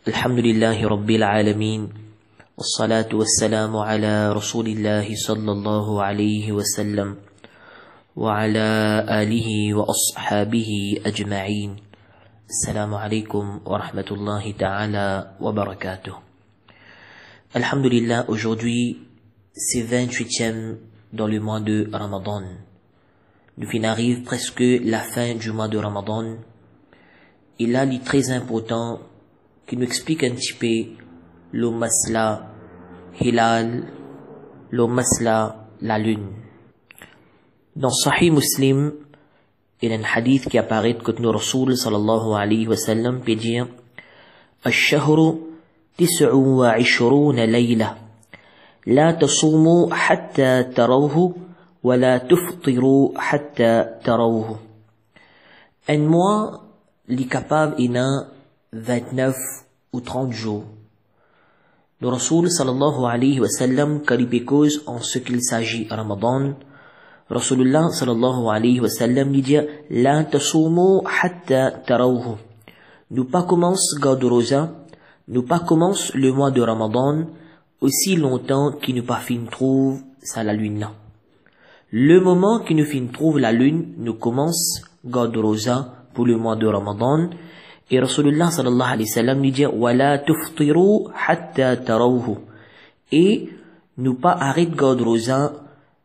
الحمد لله رب العالمين والصلاة والسلام على رسول الله صلى الله عليه وسلم وعلى آله وأصحابه أجمعين. السلام عليكم ورحمة الله تعالى وبركاته. Alhamdulillah, aujourd'hui c'est 28e dans le mois de Ramadan. Nous arrive presque la fin du mois de Ramadan. Et là, il est très important qui nous explique un petit peu le masla hilal, le masla la lune. Dans Sahih Muslim, il y a un hadith qui apparaît que le Rasoul sallallahu alayhi wa sallam peut dire الشهر 29 ليلة لا تصوموا حتى تروه ولا تفطروا حتى تروه. Un mois, il est capable d'être 29 ou 30 jours. Le Rasoul sallallahu alayhi wa sallam cause en ce qu'il s'agit à Ramadan. Rasulullah sallallahu alayhi wa sallam dit La tasumu hatta tarawhu. Nous pas commence garde rosa, nous pas commence le mois de Ramadan aussi longtemps qu'il nous pas fin trouve ça la lune là. Le moment qu'il nous fin trouve la lune, nous commence garde rosa pour le mois de Ramadan. Et Rasulullah sallallahu alayhi wa sallam dit wala tuftiru hatta tarawhu. Et nous pas arrête garde rosa,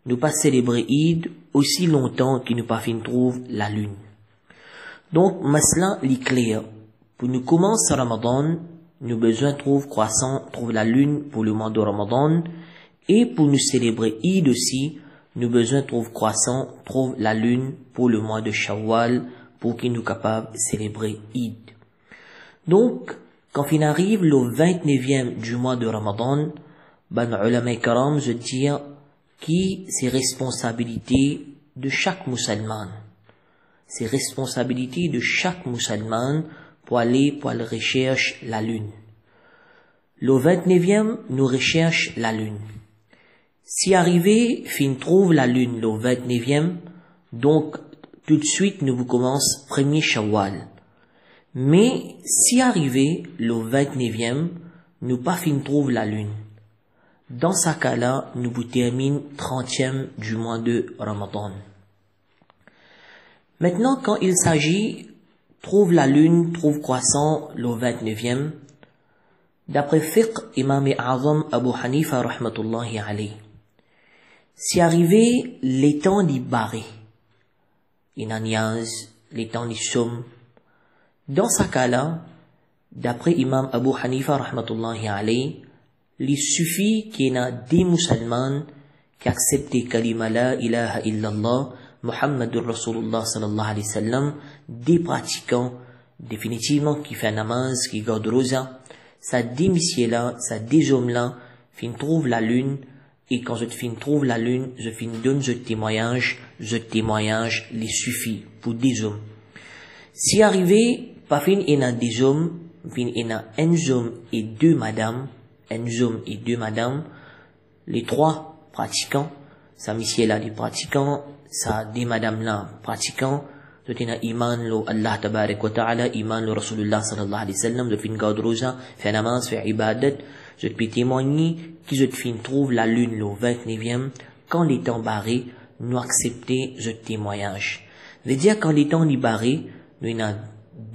nous pas célébrer Eid aussi longtemps qu'il nous pas fin trouve la lune. Donc masla li clair. Pour nous commencer Ramadan, nous besoin trouve croissant, trouve la lune pour le mois de Ramadan. Et pour nous célébrer Eid aussi, nous besoin trouve croissant, trouve la lune pour le mois de Shawwal pour qu'il nous capable de célébrer Eid. Donc, quand il arrive le 29e du mois de Ramadan, ulama karam je dire qui c'est responsabilité de chaque musulman. C'est responsabilité de chaque musulman pour aller rechercher la lune. Le 29e, nous recherche la lune. Si arrivé, fin trouve la lune le 29e, donc tout de suite nous vous commence premier Shawwal. Mais si arrivé le 29e, nous pas fin trouve la lune. Dans ce cas-là, nous vous termine 30e du mois de Ramadan. Maintenant, quand il s'agit trouve la lune, trouve croissant le 29e, d'après fiqh Imam Azam Abu Hanifa rahmatullahi alayhi, si arrivé les temps d'y barrer, inaniaz, les temps d'y somme, dans ce cas-là, d'après Imam Abu Hanifa rahmatullahi alayhi, il suffit qu'il y ait des musulmans qui acceptent kalima la ilaha illallah Muhammadur Rasulullah sallallahu alayhi wa sallam, des pratiquants définitivement qui fait namaz, qui garde rosa, ça des messieurs là, ça des hommes là, fin trouve la lune, et quand je fin trouve la lune, je fin donne ce témoignage les suffit pour des hommes. Si arrivé pas fin il y a des hommes, fin il y a un homme et deux madames, les trois pratiquants, ça monsieur là les pratiquants, ça des madames là pratiquants, je tiens iman lo Allah tabarak wa ta'ala, iman lo Rasulullah sallallahu alayhi wa sallam, je fin garde rosa, fait namaz, fait ibadat, je te peux témoigner qui je te fin trouve la lune le 29e, quand les temps barrés, nous accepter ce témoignage. Veut dire quand les temps barrés, nous y a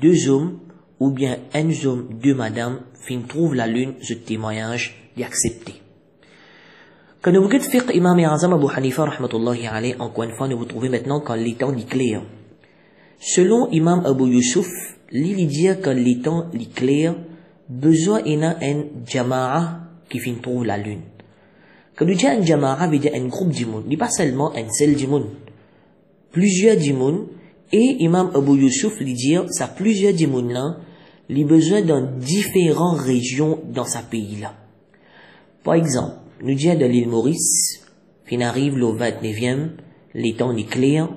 deux hommes, ou bien un homme, deux madames, fin trouve la lune, ce témoignage, d'accepter. Quand nous regardons fiqh Imam Azam Abu Hanifa rahmatullahi alayhi, encore une fois, nous vous trouvez maintenant quand les temps clairs. Selon Imam Abu Yusuf, il dit que les temps clairs, besoin il y a un jama'a qui fin trouve la lune. Quand nous disons un jama'a, veut dire un groupe d'imouns, n'est pas seulement un seul d'imouns. Plusieurs d'imouns, et Imam Abu Yusuf lui dit, ça plusieurs d'imouns là, les besoins dans différentes régions dans sa pays là. Par exemple, nous disons de l'île Maurice, fin arrive le 29e, les temps clairs,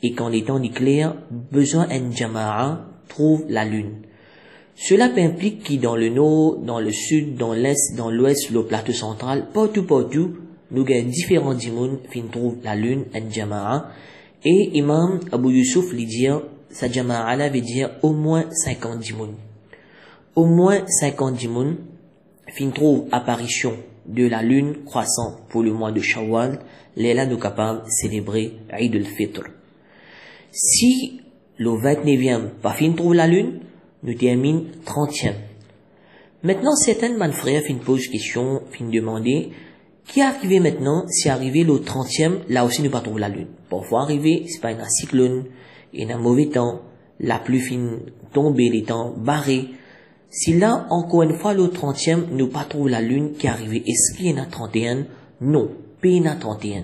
et quand les temps clairs, besoin un jama'a trouve la lune. Cela implique que dans le nord, dans le sud, dans l'est, dans l'ouest, le plateau central, partout, nous avons différents dimoun fin trouve la lune, un jama'a, et Imam Abu Yusuf lui dit, sa jama'a là veut dire au moins 50 dimoun. au moins 50 dimoun, fin trouve apparition de la lune croissant pour le mois de Shawwal, les là nous capables de célébrer Eid al-Fitr. Si le 29e pas fin trouve la lune, nous termine 30e. Maintenant, certains man frères fin posent question, fin demander, qui est arrivé maintenant, si arrivé le 30e, là aussi nous pas trouve la lune. Parfois arrivé, c'est pas un cyclone, il y a un mauvais temps, la pluie fin tomber, les temps barrés. Si là, encore une fois, le 30e, nous pas trouve la lune qui est arrivée, est-ce qu'il y en a 31? Non, pas il y en a 31.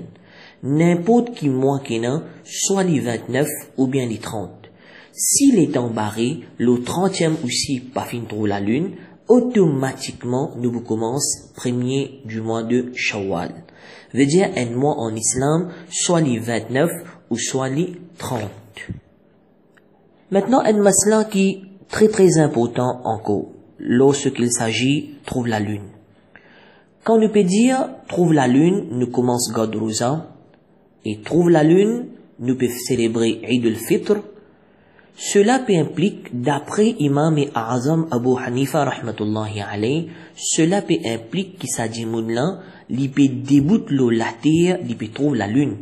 N'importe qui mois qu'il y en a, soit les 29 ou bien les 30. Si les temps barrés, le 30e aussi pas fin trouve la lune, automatiquement, nous vous commence premier du mois de Shawwal. Veut dire un mois en islam, soit les 29 ou soit les 30. Maintenant, un masla qui est très important encore, lorsqu'il s'agit trouve la lune. Quand nous peut dire trouve la lune, nous commence Gadrouza, et trouve la lune, nous peut célébrer Eid al-Fitr. Cela peut impliquer, d'après Imam et Azam Abu Hanifa rahmatullahi alayhi, cela peut impliquer qu'il s'agit de là, il peut déboute la terre, il peut trouve la lune.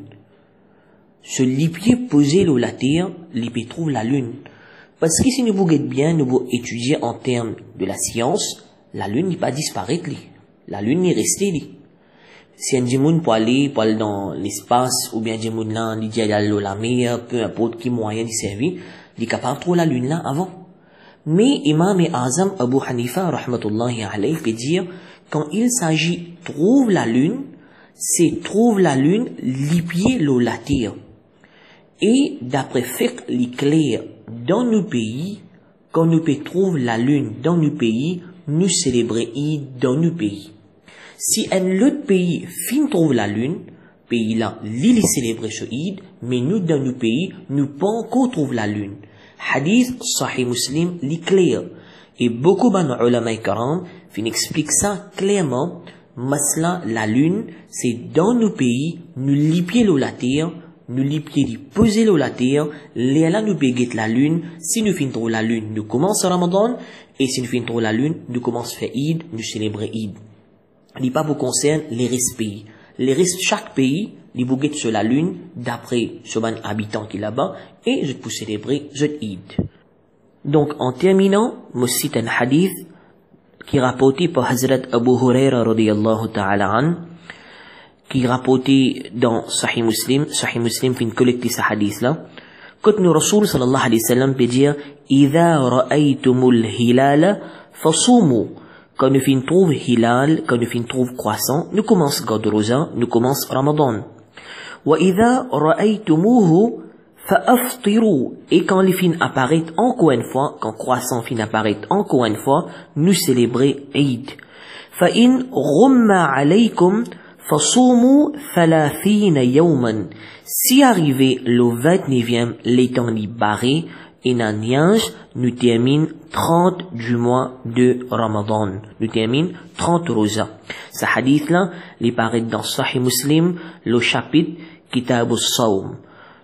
Ce lipier posé la terre, il peut trouve la lune. Parce que si nous vous bien, nous vous étudier en termes de la science, la lune n'est pas disparaître, la lune est restée. Si un djimoun peut aller dans l'espace, ou bien djimoun là, il dit aller la mer, peu importe qui moyen d'y servir, il est capable de trouver la lune là avant. Mais Imam et Azam Abu Hanifa rahmatullahi alayhi peut dire, quand il s'agit trouve la lune, c'est trouve la lune, lipier la terre. Et d'après fiqh l'éclair dans nos pays, quand nous trouver la lune dans nos pays, nous célébrer Eid dans nos pays. Si un autre pays fin trouve la lune, pays là, l'île célébrer ce Eid, mais nous dans nos pays, nous pas encore trouve la lune. Hadith Sahih Muslim l'éclair. Et beaucoup de ulama karam fin explique ça clairement. Masla, la lune, c'est dans nos pays, nous lipier la terre, nous lipier poser la terre, là nous béguet la lune. Si nous finissons la lune, nous commençons Ramadan, et si nous finissons la lune, nous commençons faire Eid, nous célébrer Eid. Il n'est pas vous concerne les restes pays. Les restes chaque pays, ils vous guettent sur la lune, d'après ce ban habitant qui est là-bas, et je peux célébrer ce Eid. Donc, en terminant, je cite un hadith qui est rapporté par Hazrat Abu Huraira radiyallahu ta'ala an, qui est rapporté dans Sahih Muslim fait une collecte ce hadith-là. Quand nous Rasoul sallallahu alayhi wa sallam peut dire, إِذَا رَأَيْتُمُ الْهِلَالَ فَصُومُوا. Quand nous fin trouve hilal, quand nous fin trouve croissant, nous commence Gadrouza, nous commence Ramadan. وَإِذَا رَأَيْتُمُوهُ فَأَفْطِرُوا. Et quand les fins apparaissent encore une fois, quand croissant fin apparaît encore une fois, nous célébrer Eid. فَإِنْ غُمَّ عَلَيْكُمْ فَصُومُوا 30 يَوْمًا. Si arrivé le 29e, les temps li barré, et nan niage, nous termine 30 du mois de Ramadan. Nous termine 30 rosa. Ce hadith-là, il paraît dans Sahih Muslim, le chapitre Kitab al-Sawm.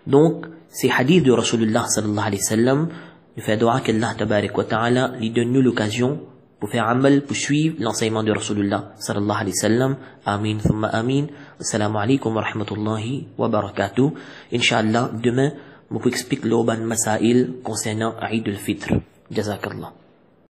Donc, c'est hadith de Rasulullah sallallahu alayhi wa sallam. Nous faisons doua qu'Allah tabarak wa ta'ala lui donne nous l'occasion pour faire amal, pour suivre l'enseignement de Rasulullah sallallahu alayhi wa sallam. Amin, thumma amin. Assalamu alaikum wa rahmatullahi wa barakatuh. Inch'Allah, demain, je vous explique l'auban masail concernant Eid al-Fitr. Jazakallah.